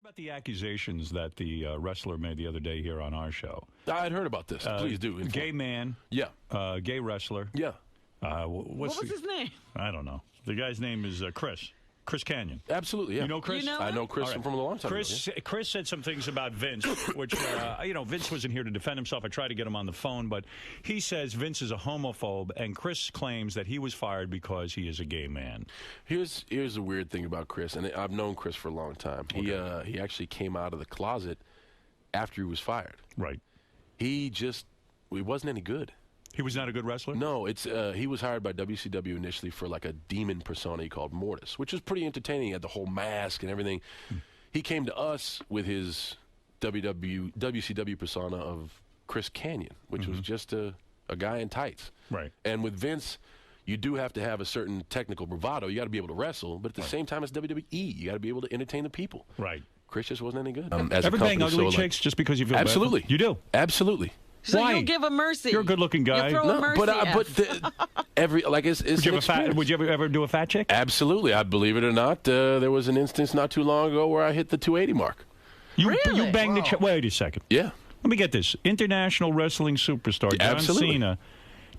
about the accusations that the wrestler made the other day here on our show? I had heard about this. Please do. Gay man. Yeah. Gay wrestler. Yeah. What was his name? I don't know. The guy's name is Chris. Chris Canyon. Absolutely, yeah. You know Chris? You know I know Chris from a long time ago. Chris said some things about Vince, which, Vince wasn't here to defend himself. I tried to get him on the phone, but he says Vince is a homophobe, and Chris claims that he was fired because he is a gay man. Here's the weird thing about Chris, and I've known Chris for a long time. Okay. He actually came out of the closet after he was fired. Right. He wasn't any good. He was not a good wrestler? No, he was hired by WCW initially for like a demon persona he called Mortis, which was pretty entertaining. He had the whole mask and everything. He came to us with his WCW persona of Chris Canyon, which was just a guy in tights. Right. And with Vince, you do have to have a certain technical bravado. You got to be able to wrestle, but at the same time, it's WWE. You got to be able to entertain the people. Right. Chris just wasn't any good. Ever bang ugly chicks just because you feel absolutely. bad? You do? Absolutely. So Why? you'll give a mercy. You're a good-looking guy. You'll throw a mercy would you ever do a fat chick? Absolutely. I believe it or not, there was an instance not too long ago where I hit the 280 mark. You really? banged the chick. Wait a second. Yeah. Let me get this. International wrestling superstar John Cena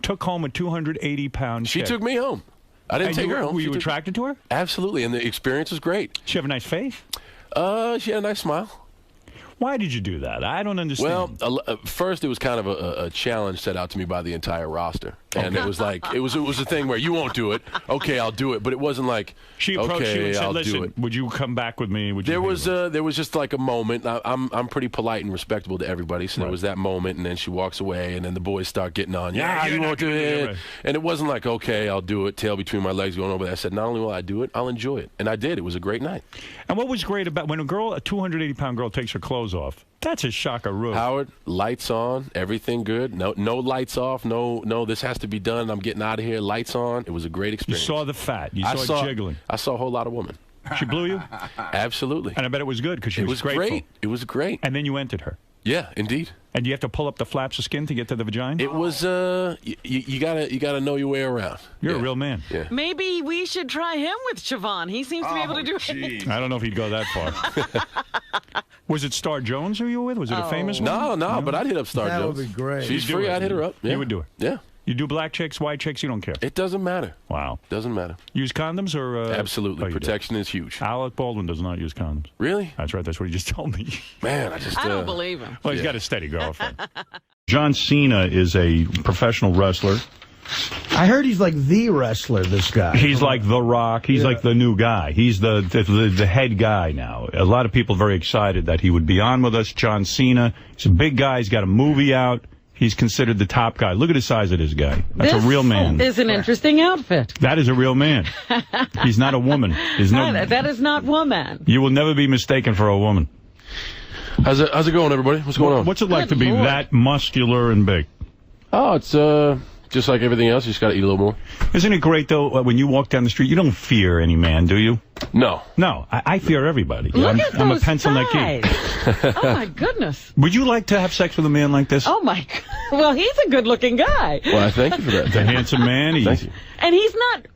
took home a 280-pound chick. She took me home. I didn't take her home. Were you attracted to her? Absolutely, and the experience was great. She have a nice face? She had a nice smile. Why did you do that? I don't understand. Well, first it was kind of a challenge set out to me by the entire roster, and it was like it was a thing where you won't do it. Okay, I'll do it, but it wasn't like she approached you and said, I'll "Listen, do it. Would you come back with me?" There was just like a moment. I'm pretty polite and respectable to everybody, so there was that moment, and then she walks away, and then the boys start getting on. Yeah, you won't do it, and it wasn't like okay, I'll do it. Tail between my legs, going over there. I said, not only will I do it, I'll enjoy it, and I did. It was a great night. And what was great about when a 280-pound girl takes her clothes off? That's a shocker-roo. Howard, lights on, everything good. No lights off. No, this has to be done. I'm getting out of here. Lights on. It was a great experience. You saw the fat. You saw it jiggling. I saw a whole lot of women. She blew you? Absolutely. And I bet it was good because she was grateful. Great. It was great. And then you entered her. Yeah, indeed. And you have to pull up the flaps of skin to get to the vagina? It was you gotta know your way around. You're a real man. Yeah. Maybe we should try him with Siobhan. He seems to be able to do it. I don't know if he'd go that far. Was it Star Jones who you were with? Was it a famous one? No, but I'd hit up Star Jones. That would be great. She's free. I'd hit her up. Yeah. You would do it? Yeah. You do black chicks, white chicks, you don't care? It doesn't matter. Wow. Doesn't matter. Use condoms or? Absolutely. Protection is huge. Alec Baldwin does not use condoms. Really? That's right. That's what he just told me. Man, I don't believe him. Well, he's got a steady girlfriend. John Cena is a professional wrestler. I heard he's like the wrestler, this guy. He's like The Rock. He's like the new guy. He's the head guy now. A lot of people are very excited that he would be on with us. John Cena. He's a big guy. He's got a movie out. He's considered the top guy. Look at the size of this guy. That's a real man. This is an interesting outfit. That is a real man. He's not a woman. That is not woman. You will never be mistaken for a woman. How's it going, everybody? What's going on? What's it like to be that muscular and big? Oh, it's just like everything else. You just got to eat a little more. Isn't it great, though, when you walk down the street, you don't fear any man, do you? No. No, I fear everybody. I'm a pencil neck geek. Oh, my goodness. Would you like to have sex with a man like this? Oh, my God. Well, he's a good-looking guy. Well, I thank you for that. He's a handsome man. Thank you. And he's not,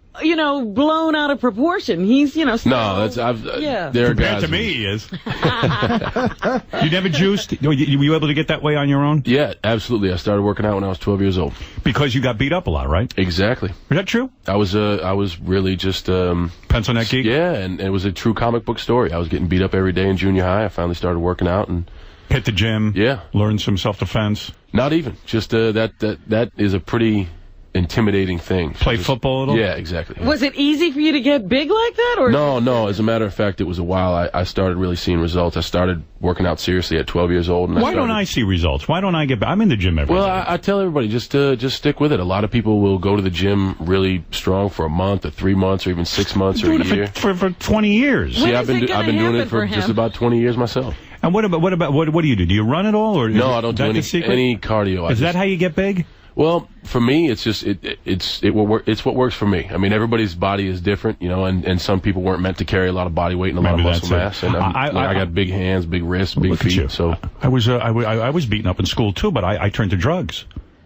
blown out of proportion. He's, still, No, there are guys to me, he is. You never juiced? Were you able to get that way on your own? Yeah, absolutely. I started working out when I was 12 years old. Because you got beat up a lot, right? Exactly. Is that true? I was really just pencil neck geek. Yeah, and it was a true comic book story. I was getting beat up every day in junior high. I finally started working out and hit the gym. Yeah, learn some self-defense. Not even just that is a pretty intimidating thing. Play football a little? Yeah, exactly. Was it easy for you to get big like that? Or No. As a matter of fact, it was a while. I started really seeing results. I started working out seriously at 12 years old. And Why don't I see results? Why don't I get back? I'm in the gym every day. Well, I tell everybody, just stick with it. A lot of people will go to the gym really strong for a month or 3 months or even 6 months or a year. For 20 years. See, I've been doing it for just about 20 years myself. And what do you do? Do you run at all? Or no, I don't do any cardio. Is that how you get big? Well, for me, it's just it's what works for me. I mean, everybody's body is different, and some people weren't meant to carry a lot of body weight and a lot of muscle mass. And I got big hands, big wrists, big feet. So I was beaten up in school too, but I turned to drugs.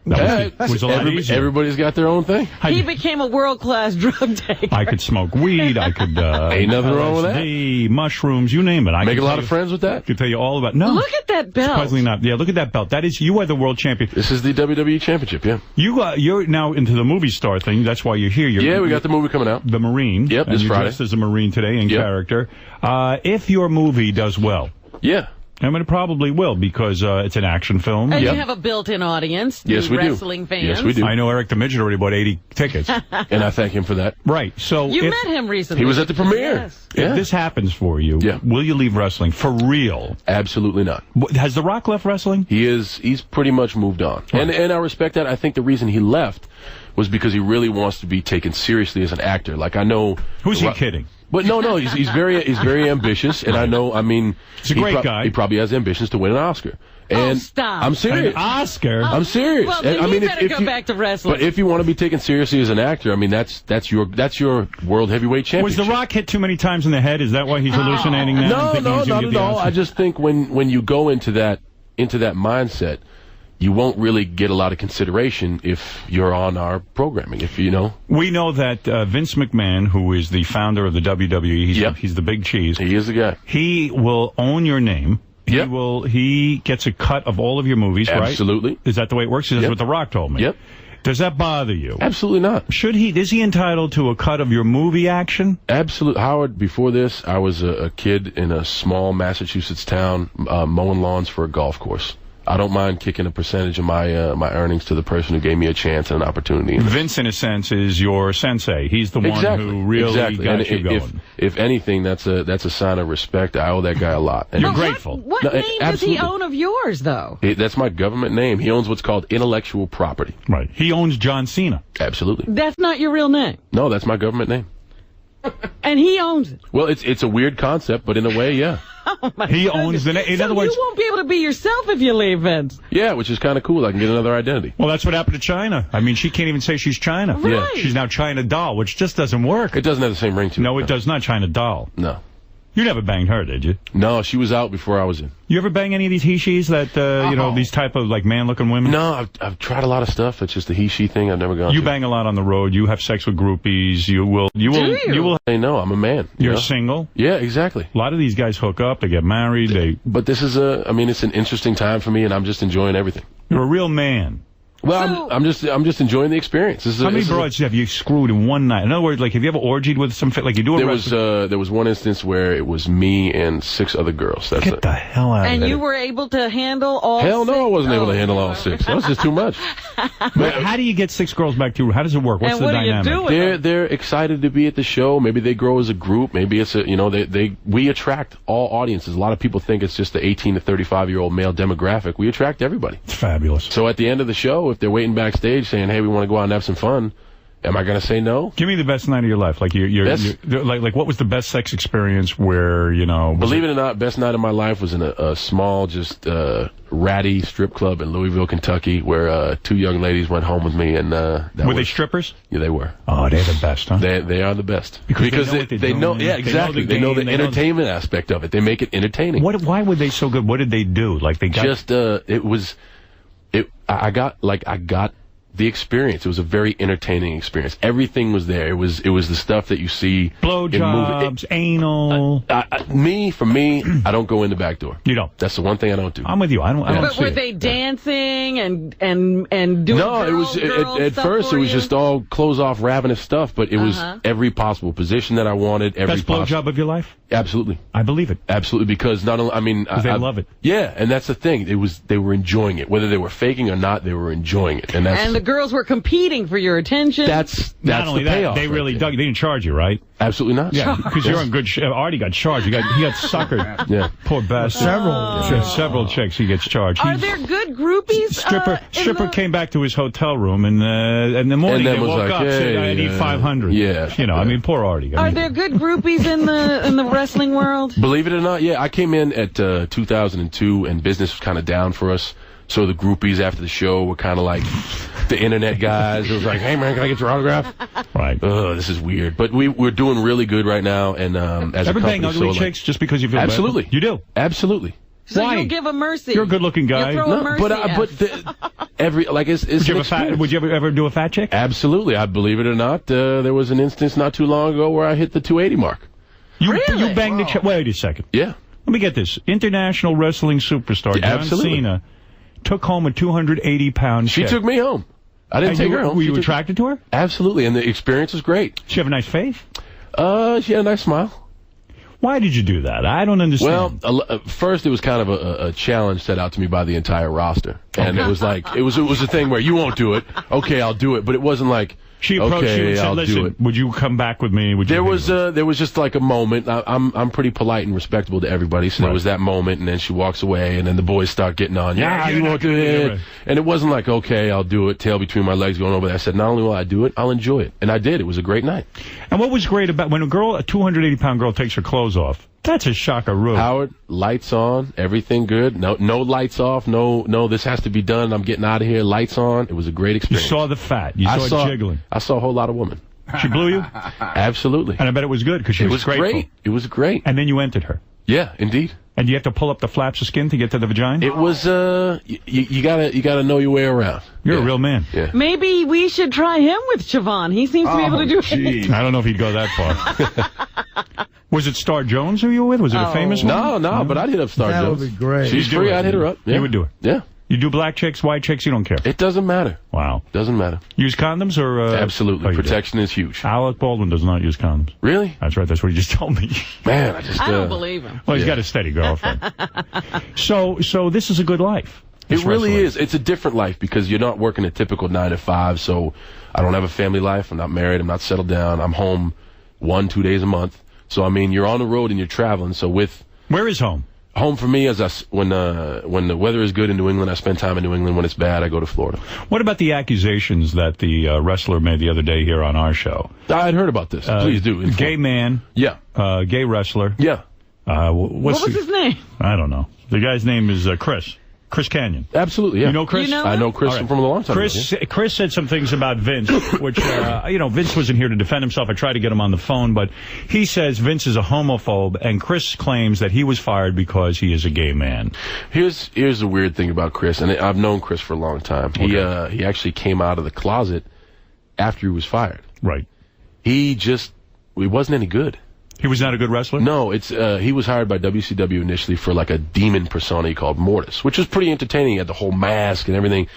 Was a lot easier. Everybody's got their own thing. He became a world-class drug taker. I could smoke weed. I could ain't nothing wrong with that. LSD, mushrooms, you name it. I Make a lot of friends with that. I could tell you all about. No, look at that belt. Surprisingly not. Yeah, look at that belt. That is, you are the world champion. This is the WWE Championship. Yeah. You're now into the movie star thing. That's why you're here. We got the movie coming out. The Marine. Yep, this Friday. Friday. Dressed as a Marine today in character. If your movie does well. Yeah. I mean, it probably will because it's an action film. And you have a built-in audience. Yes, we wrestling do. fans. Yes, we do. I know Eric the Midget already bought 80 tickets. And I thank him for that. Right. So you met him recently. He was at the premiere. Yes. If this happens for you, will you leave wrestling for real? Absolutely not. Has The Rock left wrestling? He's pretty much moved on. Right. And I respect that. I think the reason he left was because he really wants to be taken seriously as an actor. Like, I know... Who's he kidding? But no, he's very ambitious, and I know, I mean... He's a great guy. He probably has ambitions to win an Oscar. And stop. I'm serious. An Oscar? I'm serious. Well, then I mean, better go back to wrestling. But if you want to be taken seriously as an actor, I mean, that's your world heavyweight championship. Was The Rock hit too many times in the head? Is that why he's hallucinating now? No, not at all. I just think when you go into that mindset, you won't really get a lot of consideration if you're on our programming, if you know. We know that Vince McMahon, who is the founder of the WWE, he's the big cheese. He is the guy. He will own your name. Yep. He gets a cut of all of your movies, right? Absolutely. Is that the way it works? That's what The Rock told me. Yep. Does that bother you? Absolutely not. Is he entitled to a cut of your movie action? Absolutely. Howard, before this, I was a kid in a small Massachusetts town mowing lawns for a golf course. I don't mind kicking a percentage of my earnings to the person who gave me a chance and an opportunity. Vince, in a sense, is your sensei. He's the one who really got you going. If anything, that's a sign of respect. I owe that guy a lot. And you're grateful. What name does he own of yours, though? That's my government name. He owns what's called intellectual property. Right. He owns John Cena. Absolutely. That's not your real name. No, that's my government name. And he owns it. Well, it's a weird concept, but in a way, yeah. He owns the name. In other words, you won't be able to be yourself if you leave, Vince. Yeah, which is kind of cool. I can get another identity. Well, that's what happened to China. I mean, she can't even say she's China. Right. Yeah. She's now China Doll, which just doesn't work. It doesn't have the same ring to it. No, it does not. China Doll. No. You never banged her, did you? No, she was out before I was in. You ever bang any of these he-she's that, these type of, like, man-looking women? No, I've tried a lot of stuff. It's just the he-she thing I've never gone You to. bang a lot on the road. You have sex with groupies. You will. Hey, no, I'm a man. You're single? Yeah, exactly. A lot of these guys hook up. They get married. But this is it's an interesting time for me, and I'm just enjoying everything. You're a real man. Well, I'm just enjoying the experience. How many broads have you screwed in one night? In other words, like, have you ever orgied with some, like, you do a there was one instance where it was me and 6 other girls. Get the hell out of here. And you it. were able to handle all Hell 6? no, I wasn't able to handle all 6. That was just too much. But how do you get 6 girls back to you? How does it work? What's the dynamic? They're excited to be at the show. Maybe they grow as a group. Maybe it's we attract all audiences. A lot of people think it's just the 18 to 35-year-old male demographic. We attract everybody. It's fabulous. So at the end of the show, if they're waiting backstage saying, "Hey, we want to go out and have some fun," am I going to say no? Give me the best night of your life. Like like what was the best sex experience where, Believe it or not, best night of my life was in a small, just ratty strip club in Louisville, Kentucky, where 2 young ladies went home with me. And were they strippers? Yeah, they were. Oh, they're the best, huh? They are the best because they know. Yeah, exactly. They know the entertainment aspect of it. They make it entertaining. Why were they so good? What did they do? Like they got I got the experience. It was a very entertaining experience. Everything was there. It was the stuff that you see. Blowjobs, anal. For me, I don't go in the back door. You don't. That's the one thing I don't do. I'm with you. I don't. But were they dancing and doing? No, it was at first. It was just all close off, ravenous stuff. But it was every possible position that I wanted. Best blowjob of your life. Absolutely. I believe it. Absolutely, because not only, they love it. Yeah, and that's the thing. They were enjoying it. Whether they were faking or not, they were enjoying it. And the girls were competing for your attention. That's not only the payoff. They really dug. They didn't charge you, right? Absolutely not. Yeah, because you're in good shape. Artie got charged. He got suckered. Yeah. Poor bastard. Several chicks he gets charged. Are there good groupies? Stripper came back to his hotel room and in the morning they woke up said, I need 500. Yeah. Poor Artie. Are there good groupies in the wrestling world? Believe it or not, yeah. I came in at 2002 and business was kind of down for us. So the groupies after the show were kind of like the internet guys. It was like, "Hey man, can I get your autograph?" Right. This is weird, but we're doing really good right now. And as ever a company, bang ugly chicks just because you feel absolutely bad? You do. Absolutely. So Why? you'll give a mercy. You're a good-looking guy. You'll throw a mercy Would you ever do a fat chick? Absolutely. I believe it or not, there was an instance not too long ago where I hit the 280 mark. You banged the chick. Wait a second. Yeah. Let me get this. International wrestling superstar John Cena took home a 280-pound She chick. took me home. I didn't take her home. Were you attracted to her? Absolutely, and the experience was great. She have a nice face? She had a nice smile. Why did you do that? I don't understand. Well, first it was kind of a challenge set out to me by the entire roster, and it was like it was a thing where you won't do it. Okay, I'll do it, but it wasn't like she approached you and said, "Listen, would you come back with me?" There was just like a moment. I'm pretty polite and respectable to everybody, so there was that moment, and then she walks away, and then the boys start getting on. Yeah, you won't do it, right. And it wasn't like, okay, I'll do it. Tail between my legs, going over there. I said, not only will I do it, I'll enjoy it, and I did. It was a great night. And what was great about when a 280-pound girl takes her clothes off? That's a shocker-roo. Howard, lights on, everything good. No lights off. No, this has to be done. I'm getting out of here. Lights on. It was a great experience. You saw the fat. You saw it jiggling. I saw a whole lot of women. She blew you? Absolutely. And I bet it was good because she was grateful. Great. It was great. And then you entered her. Yeah, indeed. And you have to pull up the flaps of skin to get to the vagina? It was, you gotta know your way around. You're a real man. Yeah. Maybe we should try him with Siobhan. He seems to be able to do it. I don't know if he'd go that far. Was it Star Jones who you were with? Was it a famous one? No, but I'd hit up Star Jones. That would be great. She's free, I'd hit her up. Yeah. You would do it? Yeah. You do black chicks, white chicks, you don't care? It doesn't matter. Wow. Doesn't matter. Use condoms or... Absolutely. Protection is huge. Alec Baldwin does not use condoms. Really? That's right. That's what he just told me. Man, I don't believe him. Well, he's got a steady girlfriend. So this is a good life. It really is. It's a different life because you're not working a typical 9 to 5, so I don't have a family life. I'm not married. I'm not settled down. I'm home 1-2 days a month. So, I mean, you're on the road and you're traveling. So Where is home? Home for me is when the weather is good in New England, I spend time in New England. When it's bad, I go to Florida. What about the accusations that the wrestler made the other day here on our show? I'd heard about this. Please do. Gay man. Yeah. Gay wrestler. Yeah. What was his name? I don't know. The guy's name is Chris Canyon. Absolutely, yeah. You know Chris? I know Chris from a long time ago. Chris said some things about Vince, which, Vince wasn't here to defend himself. I tried to get him on the phone, but he says Vince is a homophobe, and Chris claims that he was fired because he is a gay man. Here's the weird thing about Chris, and I've known Chris for a long time. Okay. He actually came out of the closet after he was fired. Right. He wasn't any good. He was not a good wrestler? No, he was hired by WCW initially for like a demon persona called Mortis, which was pretty entertaining. He had the whole mask and everything.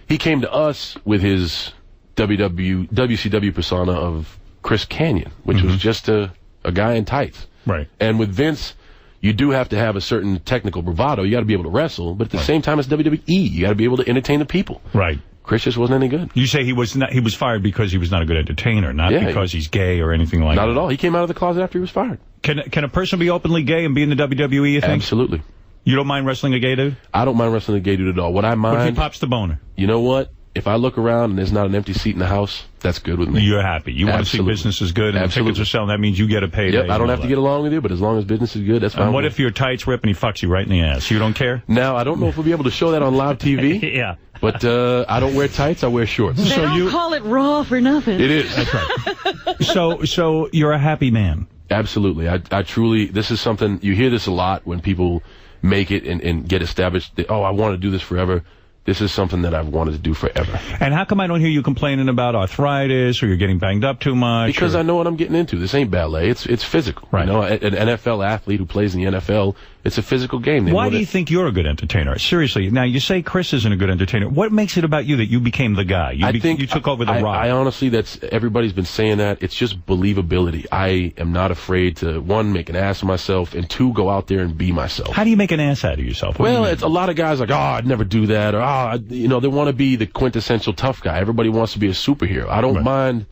He came to us with his WCW persona of Chris Canyon, which was just a guy in tights. Right. And with Vince, you do have to have a certain technical bravado. You got to be able to wrestle, but at the same time, it's WWE. You got to be able to entertain the people. Right. Chris just wasn't any good. You say he was fired because he was not a good entertainer, not because he's gay or anything like that. Not at all. He came out of the closet after he was fired. Can a person be openly gay and be in the WWE, you think? Absolutely. You don't mind wrestling a gay dude? I don't mind wrestling a gay dude at all. What I mind... What if he pops the boner? You know what? If I look around and there's not an empty seat in the house, that's good with me. You're happy. You want to see business is good and the tickets are selling. That means you get a payday. Yep, I don't have to get along with you, but as long as business is good, that's fine. And what if your tights rip and he fucks you right in the ass? You don't care? Now, I don't know if we'll be able to show that on live TV. Yeah. But I don't wear tights. I wear shorts. They don't call it Raw for nothing. It is. That's right. So you're a happy man. Absolutely. I truly, this is something, you hear this a lot when people make it and get established. I want to do this forever. This is something that I've wanted to do forever. And how come I don't hear you complaining about arthritis or you're getting banged up too much? Because I know what I'm getting into. This ain't ballet. It's physical. Right. You know, an NFL athlete who plays in the NFL, it's a physical game. Why do you think you're a good entertainer? Seriously. Now, you say Chris isn't a good entertainer. What makes it about you that you became the guy? You took over the Rock. I honestly, everybody's been saying that. It's just believability. I am not afraid to, one, make an ass of myself, and two, go out there and be myself. How do you make an ass out of yourself? Well, it's a lot of guys like, I'd never do that, or, they want to be the quintessential tough guy. Everybody wants to be a superhero. I don't mind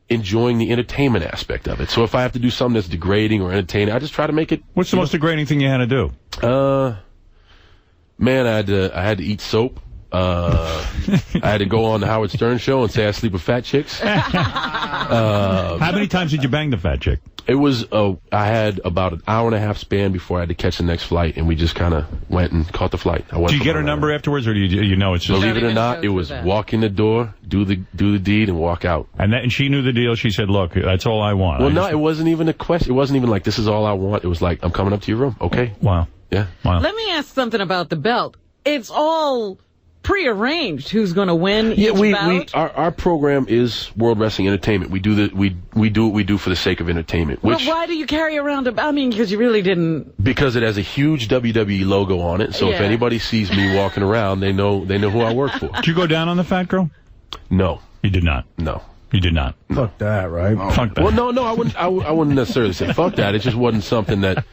enjoying the entertainment aspect of it. So if I have to do something that's degrading or entertaining, I just try to make it... What's the most degrading thing you had to do? Man, I had to eat soap I had to go on the Howard Stern show and say I sleep with fat chicks. How many times did you bang the fat chick? It was, I had about an hour and a half span before I had to catch the next flight, and we just kind of went and caught the flight. Do you get her number afterwards, or do you know it's just... Believe it or not, it was walk in the door, do the deed, and walk out. And she knew the deal. She said, look, that's all I want. Well, no, it wasn't even a question. It wasn't even like, this is all I want. It was like, I'm coming up to your room. Okay. Wow. Yeah. Wow. Let me ask something about the belt. It's all prearranged who's going to win each bout? Our program is World Wrestling Entertainment. We do what we do for the sake of entertainment. Well, why do you carry around I mean, because you really didn't... Because it has a huge WWE logo on it, so if anybody sees me walking around, they know who I work for. Did you go down on the fat girl? No. You did not? No. You did not? No. Fuck that, right? Oh. Fuck that. Well, no, I wouldn't necessarily say fuck that. It just wasn't something that...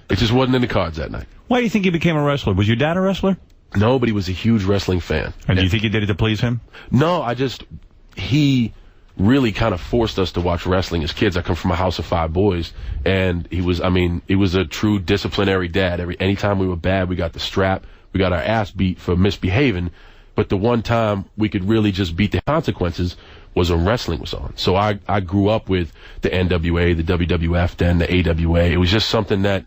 It just wasn't in the cards that night. Why do you think you became a wrestler? Was your dad a wrestler? No, but he was a huge wrestling fan. And do you think you did it to please him? No, he really kind of forced us to watch wrestling as kids. I come from a house of 5 boys, and he was a true disciplinary dad. Anytime we were bad, we got the strap. We got our ass beat for misbehaving. But the one time we could really just beat the consequences was when wrestling was on. So I grew up with the NWA, the WWF, then the AWA. It was just something that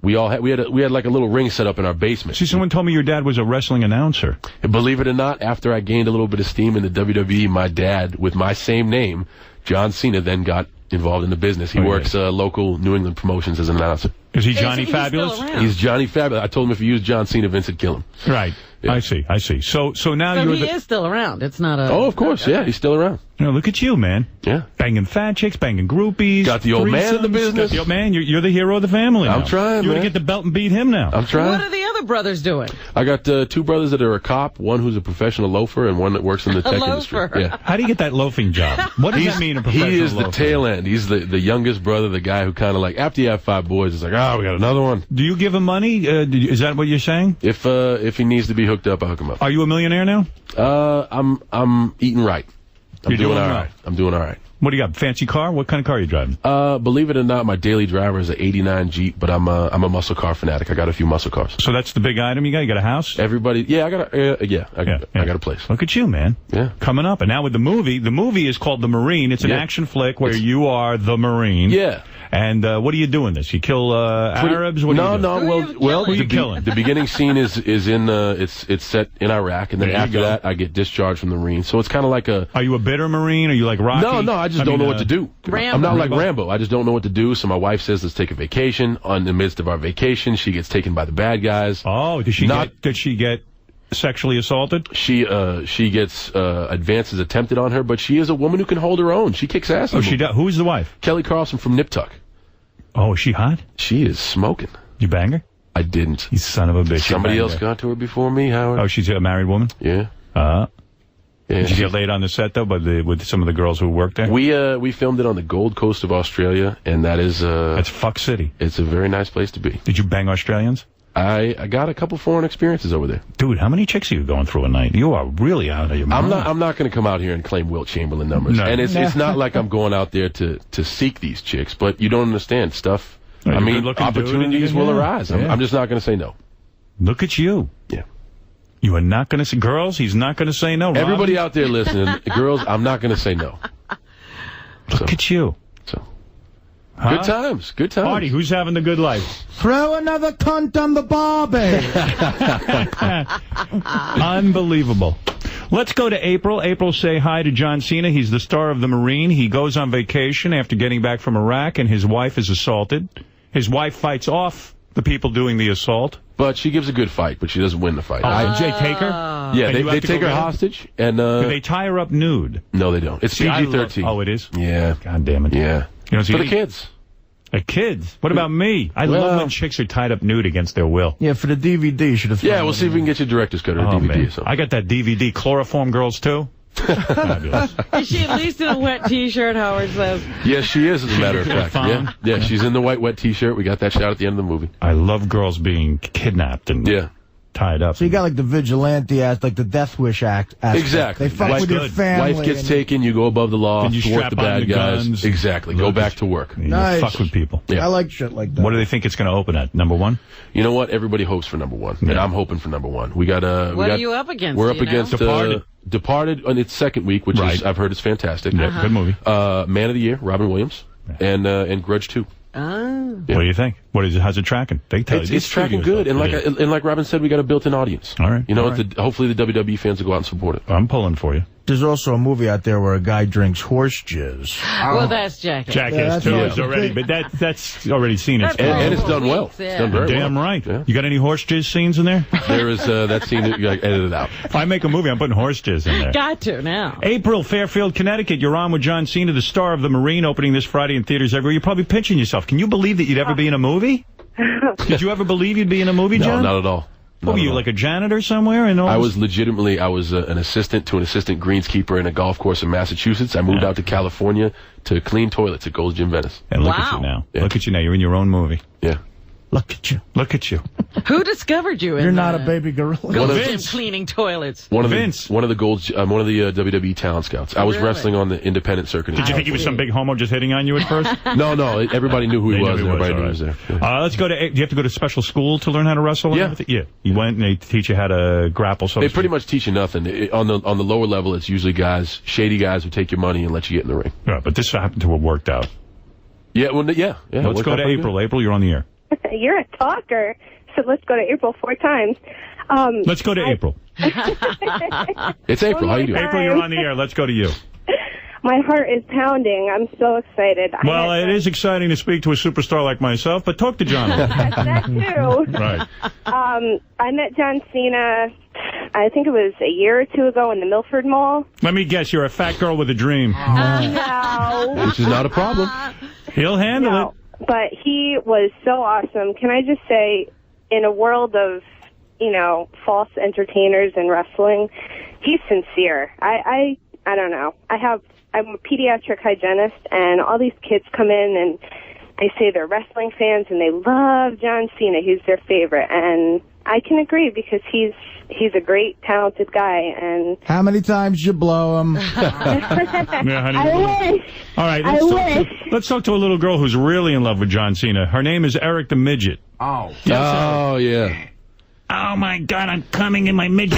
we all had. We had like a little ring set up in our basement. See, someone told me your dad was a wrestling announcer. And believe it or not, after I gained a little bit of steam in the WWE, my dad, with my same name, John Cena, then got involved in the business. He works local New England promotions as an announcer. Is he Johnny Fabulous? He's Johnny Fabulous. I told him if he used John Cena, Vince would kill him. Right. Yeah. I see. So now you're he is still around. It's not a... Oh, of course. Yeah, he's still around. You know, look at you, man. Yeah. Banging fat chicks, banging groupies. Got the old man in the business. Got the old man. You're the hero of the family now. I'm trying, You're going to get the belt and beat him now. I'm trying. What are the other brothers doing? I got 2 brothers that are a cop, one who's a professional loafer, and one that works in the tech industry. Yeah. How do you get that loafing job? What does that mean, a professional loafer? He is the tail end. He's the youngest brother, the guy who kind of like, after you have 5 boys, it's like, we got another one. Do you give him money? Is that what you're saying? If he needs to be hooked up, I hook him up. Are you a millionaire now? I'm eating right. I'm doing all right. I'm doing all right. What do you got? Fancy car? What kind of car are you driving? Believe it or not, my daily driver is an '89 Jeep, but I'm a muscle car fanatic. I got a few muscle cars. So that's the big item you got? You got a house? Everybody, I got a place. Look at you, man. Yeah. Coming up. And now with the movie is called The Marine. It's an action flick where you are the Marine. Yeah. And what are you doing this? You kill Arabs? What no. Well, who are you killing? The beginning scene is in it's set in Iraq, and then after that I get discharged from the Marine. So it's kind of like a. Are you a bitter Marine? Are you like Rocky? No. I just don't know what to do. Rambo. I'm not like Rambo. I just don't know what to do. So my wife says, let's take a vacation. On the midst of our vacation, she gets taken by the bad guys. Oh, did she get sexually assaulted? She gets advances attempted on her, but she is a woman who can hold her own. She kicks ass. Oh, she does. Who's the wife? Kelly Carlson from Nip Tuck. Oh, is she hot? She is smoking. You bang her? I didn't. You son of a bitch. Somebody else got to her before me, Howard. Oh, she's a married woman? Yeah. Yeah, did you she get laid on the set, though, with some of the girls who worked there? We filmed it on the Gold Coast of Australia, and that is... That's Fuck City. It's a very nice place to be. Did you bang Australians? I got a couple foreign experiences over there. Dude, how many chicks are you going through a night? You are really out of your mind. I'm not going to come out here and claim Wilt Chamberlain numbers. No. And it's not like I'm going out there to seek these chicks, but you don't understand stuff. I mean, opportunities will arise. Yeah. I'm just not going to say no. Look at you. Yeah. You are not going to say... Girls, he's not going to say no. Everybody out there listening, girls, I'm not going to say no. Look at you. So, Good times. Artie, who's having the good life? Throw another cunt on the barbie. Unbelievable. Let's go to April. April, say hi to John Cena. He's the star of The Marine. He goes on vacation after getting back from Iraq, and his wife is assaulted. His wife fights off the people doing the assault. But she gives a good fight, but she doesn't win the fight. Jay, take her? Yeah, they take her hostage. And do they tie her up nude? No, they don't. It's PG-13. Oh, it is? Yeah. God damn it. Yeah. You know, for the kids. The kids? What about me? I love when chicks are tied up nude against their will. Yeah, for the DVD, you should have. Yeah, we'll see if we can get you director's cut or a DVD man. or something. I got that DVD, Chloroform Girls 2. Fabulous. Is she at least in a wet T-shirt, Howard says? Yes, she is, as a matter of fact. Yeah, she's in the white wet T-shirt. We got that shot at the end of the movie. I love girls being kidnapped. And yeah. tied up. So you got like the vigilante act, like the Death Wish act. Aspect. Exactly. They fuck Life with your good. family. Life gets taken, you go above the law, Then you thwart strap the on bad your guys. guns. Exactly. Go back to work. You Nice. fuck with people. Yeah. I like shit like that. What do they think it's going to open at? Number one? You know what? Everybody hopes for number one, and Yeah. I'm hoping for number one. We got What are you up against? We're do up you know? against Departed on its second week, which Right. is I've heard is fantastic. Yeah, good movie. Man of the Year, Robin Williams, and Grudge 2. What do you think? How's it tracking? They tell you. It's tracking good, and like Robin said, we got a built-in audience. All right. You know, All right. hopefully the WWE fans will go out and support it. I'm pulling for you. There's also a movie out there where a guy drinks horse jizz. Well, that's Jackass. Jackass 2 that's is already, but that's already seen its That's And it's done well. Yeah. It's done very Damn well. right. Yeah. You got any horse jizz scenes in there? There is that scene that you got edited out. If I make a movie, I'm putting horse jizz in there. Got to now. April, Fairfield, Connecticut. You're on with John Cena, the star of The Marine, opening this Friday in theaters everywhere. You're probably pinching yourself. Can you believe that you'd ever be in a movie? Did you ever believe you'd be in a movie, No, John? not at all. What were you, like a janitor somewhere? And all I this- was legitimately, an assistant to an assistant greenskeeper in a golf course in Massachusetts. I moved out to California to clean toilets at Gold's Gym Venice. And look at Wow. you now. Yeah. Look at you now. You're in your own movie. Yeah. Look at you. Look at you. Who discovered you? You're in not the a baby gorilla. Gold's Gym Vince. cleaning toilets? One of Vince. the WWE talent scouts. I was Really? wrestling on the independent circuit. Did you think he was some big homo just hitting on you at first? No. Everybody knew who he They knew was. he And was, everybody all knew he was right. there. Yeah. Let's go to. Do you have to go to special school to learn how to wrestle? and Yeah. everything? Yeah. You went and they teach you how to grapple. So They to pretty speak. much teach you nothing. On the lower level, it's usually shady guys who take your money and let you get in the ring. Yeah, but this happened to have worked out. Yeah, well, yeah. Let's worked go out to pretty April. good. April, you're on the air. You're a talker, so let's go to April 4 times. Let's go to April. It's April. How you doing? April, you're on the air. Let's go to you. My heart is pounding. I'm so excited. Well, it is exciting to speak to a superstar like myself, but talk to John. That too. Right. I met John Cena, I think it was a year or two ago in the Milford Mall. Let me guess, you're a fat girl with a dream. No. Which is not a problem. He'll handle No. it. But he was so awesome. Can I just say, in a world of, false entertainers in wrestling, he's sincere. I don't know. I'm a pediatric hygienist, and all these kids come in and they say they're wrestling fans and they love John Cena. He's their favorite, and I can agree because he's a great, talented guy. And How many times you blow him? Yeah, honey. I wish. All right, I wish. let's talk to a little girl who's really in love with John Cena. Her name is Eric the Midget. Oh, yeah. Oh, my God, I'm coming in my midget.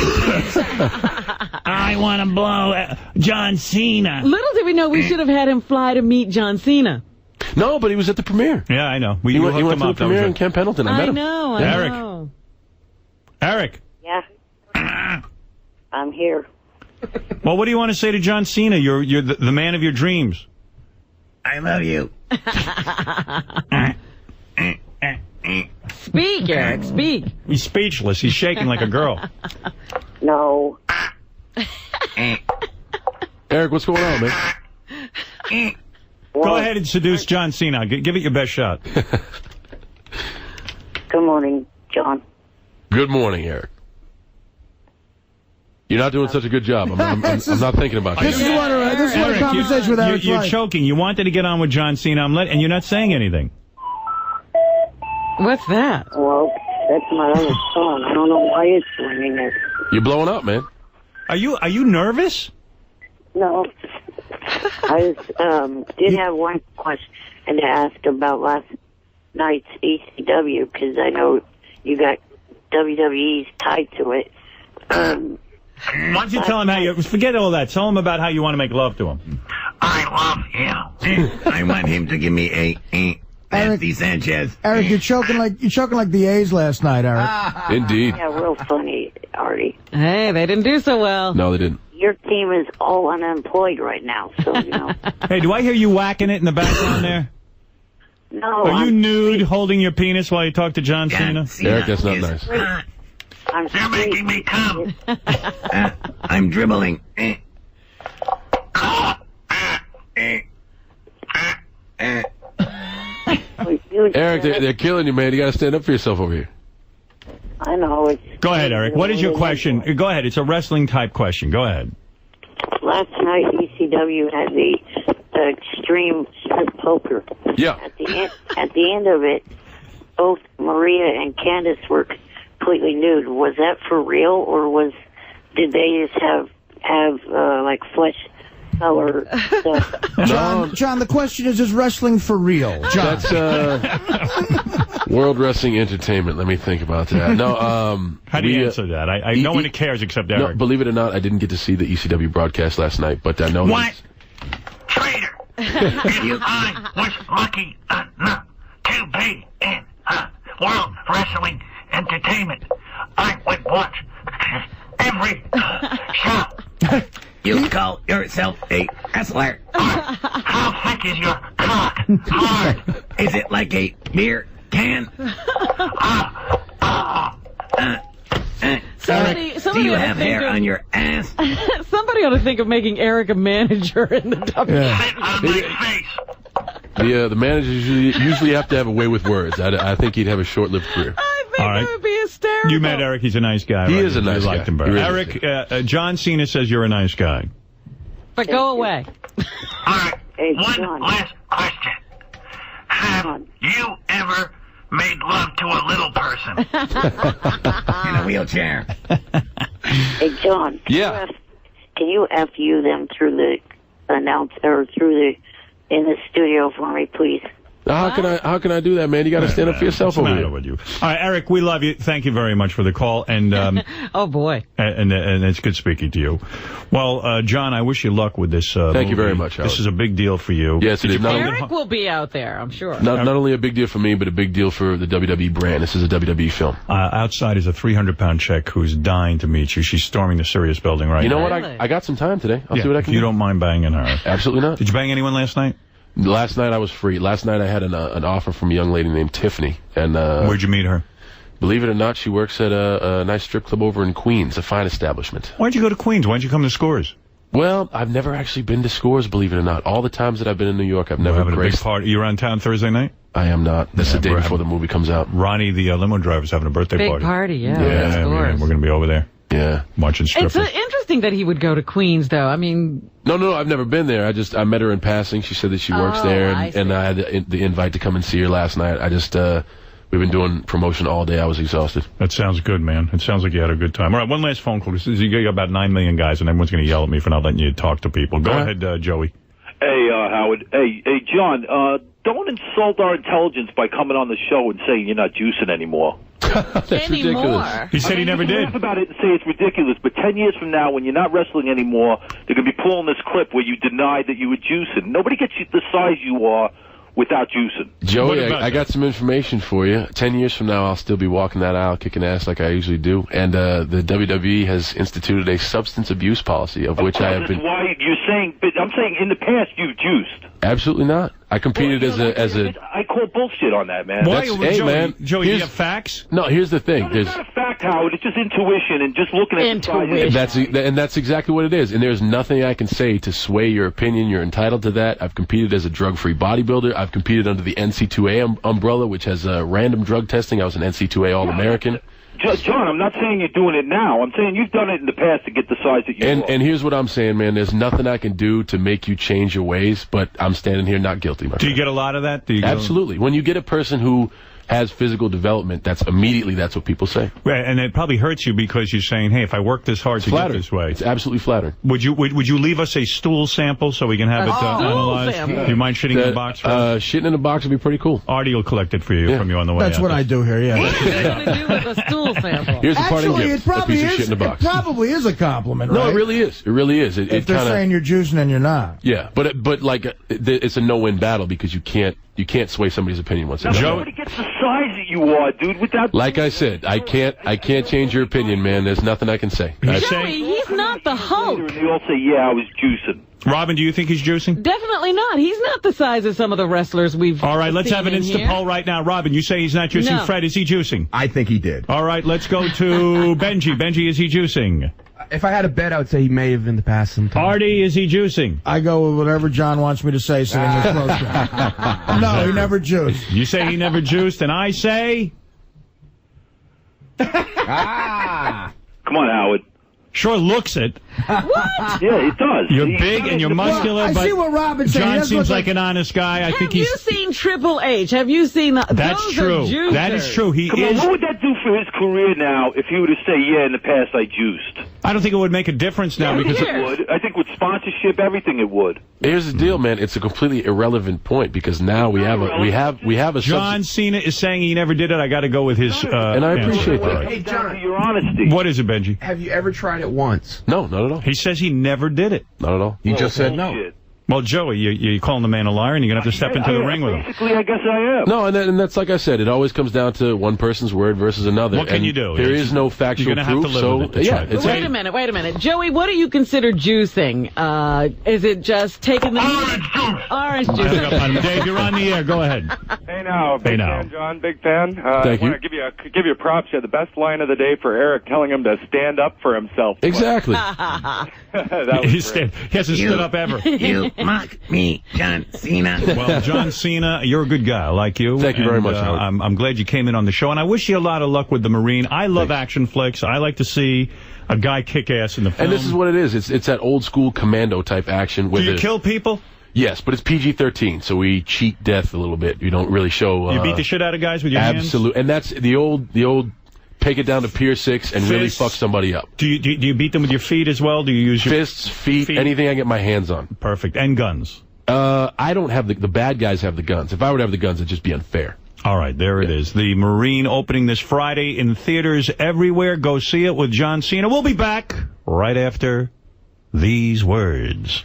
I want to blow John Cena. Little did we know we should have had him fly to meet John Cena. No, but he was at the premiere. Yeah, I know. He You went hooked to him the up. That was premiere it. in Camp Pendleton. I met him. know. Eric. know. Eric. Yeah. I'm here. Well, what do you want to say to John Cena? You're the man of your dreams. I love you. Speak, Eric, speak. He's speechless. He's shaking like a girl. No. Eric, what's going on, man? Go ahead and seduce John Cena. Give it your best shot. Good morning, John. Good morning, Eric. You're not doing such a good job. I'm not thinking about This is you. what a Eric, conversation with Eric's you're like. choking. You wanted to get on with John Cena, and you're not saying anything. What's that? Well, that's my other phone. I don't know why it's ringing it. You're blowing up, man. Are you nervous? No. I did have one question to ask about last night's ECW, because I know you got WWE's tied to it. Why don't you tell him how you... Forget all that. Tell him about how you want to make love to him. I love him. I want him to give me a Anthony Sanchez. Eric, you're choking like the A's last night, Eric. Indeed. Yeah, real funny, Artie. Hey, they didn't do so well. No, they didn't. Your team is all unemployed right now, so, Hey, do I hear you whacking it in the background there? No, Are you nude holding your penis while you talk to John Cena? Eric, that's not nice. I'm You're making me come. I'm dribbling. Eric, they're killing you, man. You got to stand up for yourself over here. I know. Go ahead, Eric. What is your question? Go ahead. It's a wrestling-type question. Go ahead. Last night, ECW had the Extreme Strip Poker. Yeah. At the end of it, both Maria and Candace were completely nude. Was that for real, or did they just have like flesh color stuff? John, the question is wrestling for real? John. That's World Wrestling Entertainment. Let me think about that. No, how do you answer that? No one cares except Eric. No, believe it or not, I didn't get to see the ECW broadcast last night, but I know. What? Traitor! If I was lucky enough to be in World Wrestling Entertainment, I would watch every show. You call yourself a wrestler? How thick is your cock? Hard. Is it like a beer can? Somebody do you have hair on your ass? Somebody ought to think of making Eric a manager in the WWE. Sit on my face. The managers usually have to have a way with words. I think he'd have a short-lived career. I think it would be hysterical. You met Eric. He's a nice guy. He right? is a nice guy. Liked him Really Eric, John Cena says you're a nice guy. But go away. All right, Hey, one John. last question. Have you ever made love to a little person? In a wheelchair. Hey, John. Yeah. Can you FU them through the in the studio for me, please? How can I do that, man? You got to stand up for yourself What's the over matter here. with you? All right, Eric, we love you. Thank you very much for the call, and Oh, boy. and it's good speaking to you. Well, John, I wish you luck with this. Thank you very much, Howard. This is a big deal for you. Yes, it is. Eric will be out there, I'm sure. Not only a big deal for me, but a big deal for the WWE brand. This is a WWE film. Outside is a 300-pound chick who's dying to meet you. She's storming the Sirius building right now. You know what? Really? I got some time today. I'll see what I can you do. don't mind banging her. Absolutely not. Did you bang anyone last night? Last night I was free. Last night I had an offer from a young lady named Tiffany. And Where'd you meet her? believe it or not, she works at a nice strip club over in Queens, a fine establishment. Why'd you go to Queens? Why'd you come to Scores? Well, I've never actually been to Scores, believe it or not. All the times that I've been in New York, I've We're never having a big graced. party. You around town Thursday night? I am not. That's the day we're before the movie comes out. Ronnie, the limo driver's having a birthday Big party. party, yeah. Yeah, we're going to be over there. Yeah. Watching strippers. It's interesting that he would go to Queens, though. I mean... No, I've never been there. I met her in passing. She said that she works there, and I had the invite to come and see her last night. We've been doing promotion all day. I was exhausted. That sounds good, man. It sounds like you had a good time. All right, one last phone call. This is, you got about 9 million guys, and everyone's going to yell at me for not letting you talk to people. Go ahead, Joey. Hey, Howard. Hey, John, don't insult our intelligence by coming on the show and saying you're not juicing anymore. That's ridiculous. He said he never did. Laugh about it and say it's ridiculous, but 10 years from now, when you're not wrestling anymore, they're going to be pulling this clip where you denied that you were juicing. Nobody gets you the size you are without juicing. Joey, I got some information for you. 10 years from now, I'll still be walking that aisle, kicking ass like I usually do. And the WWE has instituted a substance abuse policy, of which I have been... Why you're saying, but I'm saying in the past you've juiced. Absolutely not. I competed as a. I call bullshit on that, man. Why, Hey, Joey, man, Joey, do you have facts? No, here's the thing. No, it's not a fact, Howard. It's just intuition and just looking at the That's exactly what it is. And there's nothing I can say to sway your opinion. You're entitled to that. I've competed as a drug-free bodybuilder. I've competed under the NC2A umbrella, which has random drug testing. I was an NC2A All-American. John, I'm not saying you're doing it now. I'm saying you've done it in the past to get the size that you are. And here's what I'm saying, man. There's nothing I can do to make you change your ways, but I'm standing here not guilty, my friend. Do you get a lot of that? Absolutely. When you get a person who has physical development, that's what people say. Right, and it probably hurts you because you're saying, hey, if I work this hard to get this way. It's absolutely flattering. Would you leave us a stool sample so we can have it analyzed? Sample. Do you mind shitting in a box for us? Shitting in a box would be pretty cool. Artie will collect it for you from you on the way That's out. what I do here, yeah. What are you going to do with a stool sample? Here's a parting Actually, gift. it probably a piece of is. shit in a box. It probably is a compliment, right? No, it really is. It really is. If they're saying you're juicing and you're not. Yeah, but like it's a no-win battle because you can't sway somebody's opinion once again. Nobody gets the size that you are, dude. Without like I said, I can't change your opinion, man. There's nothing I can say. Joey, he's not the Hulk. And they all say, yeah, I was juicing. Robin, do you think he's juicing? Definitely not. He's not the size of some of the wrestlers we've All right, let's seen have an in instant here. poll right now. Robin, you say he's not juicing. No. Fred, is he juicing? I think he did. All right, let's go to Benji. Benji, is he juicing? If I had a bet, I would say he may have in the past sometime. Artie, is he juicing? I go with whatever John wants me to say sitting this close to. No, he never juiced. You say he never juiced, and I say... Come on, Howard. Sure looks it. What? Yeah, it does. You're big and you're muscular, I but see what Robin's saying. John That's seems what like an honest guy. I think Have he's... you seen Triple H? Have you seen that? That's Those true. Are juicers. That is true. He Come on, is... what would that do for his career now if he were to say, yeah, in the past I juiced? I don't think it would make a difference now because... It would. I think with sponsorship, everything it would. Here's the deal, man. It's a completely irrelevant point because now we have a John Cena is saying he never did it. I got to go with his... and I appreciate that. Hey, John. Your honesty. What is it, Benji? Have you ever tried it once? No, not at all. He says he never did it. Not at all. You just said no. Bullshit. Well, Joey, you're calling the man a liar, and you're going to have to step into the ring with him. Basically, I guess I am. No, and that's like I said. It always comes down to one person's word versus another. What can and you do? There is no factual You're gonna proof. have to live so with it. That's yeah, right. it's Wait a minute. Joey, what do you consider juicing? Is it just taking the orange juice? I hung up on him. Dave, you're on the air. Go ahead. Hey now, big now. fan, John, big fan. Thank I you. want to give you props. You had the best line of the day for Eric telling him to stand up for himself. Exactly. That was great. He hasn't stood up ever. You mock me, John Cena. Well, John Cena, you're a good guy. I like you. Thank you very much, And, Howard. I'm glad you came in on the show, and I wish you a lot of luck with the Marine. I love action flicks. I like to see a guy kick ass in the film. And this is what it is. It's that old school commando type action. Do you kill people? Yes, but it's PG-13, so we cheat death a little bit. We don't really show. You beat the shit out of guys with your hands? Absolutely, and that's the old take it down to Pier 6 and really Fists. fuck somebody up. Do you beat them with your feet as well? Do you use your Fists, feet, anything I get my hands on. Perfect. And guns. I don't have the bad guys have the guns. If I would have the guns, it'd just be unfair. All right, there it is. The Marine opening this Friday in theaters everywhere. Go see it with John Cena. We'll be back right after these words.